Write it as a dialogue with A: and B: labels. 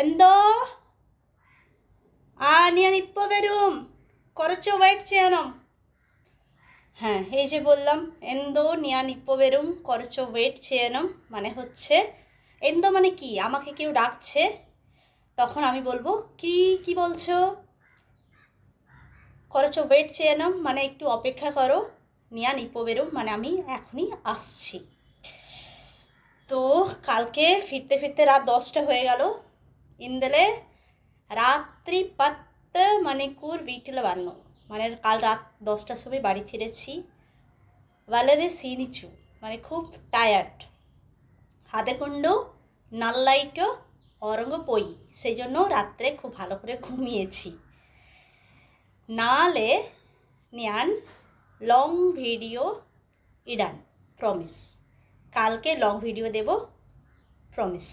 A: എന്തോ ഞാൻ ഇപ്പോൾ വരും, കുറച്ച് വെയിറ്റ് ചെയ്യണം. হ্যাঁ, এই যে বললাম এন্দো নিয়ান ইপ্পো বেরুম করছো ওয়েট চেয়েনম, মানে হচ্ছে এন্দো মানে কি, আমাকে কেউ ডাকছে, তখন আমি বলবো কি কি বলছো, করছো ওয়েট চেয়েনম মানে একটু অপেক্ষা করো, নিয়ান ইপ্পো বেরুম মানে আমি এখনই আসছি। তো কালকে ফিরতে ফিরতে রাত 10টা হয়ে গেল. ইন্দলে রাত্রি 10 മണിക്കൂർ വീട്ടിൽ വന്നു, মানে কাল রাত 10টার সময় বাড়ি ফিরেছি. വളരെ ക്ഷീണിച്ചു, মানে খুব টায়ার্ড. হাতেকুন্ডু নাল্লাইটো অরঙ্গ পই, সেই জন্য রাত্রে খুব ভালো করে ঘুমিয়েছি. নালে নিয়ান লং ভিডিও ইডান প্রমিস, কালকে লং ভিডিও দেব প্রমিস.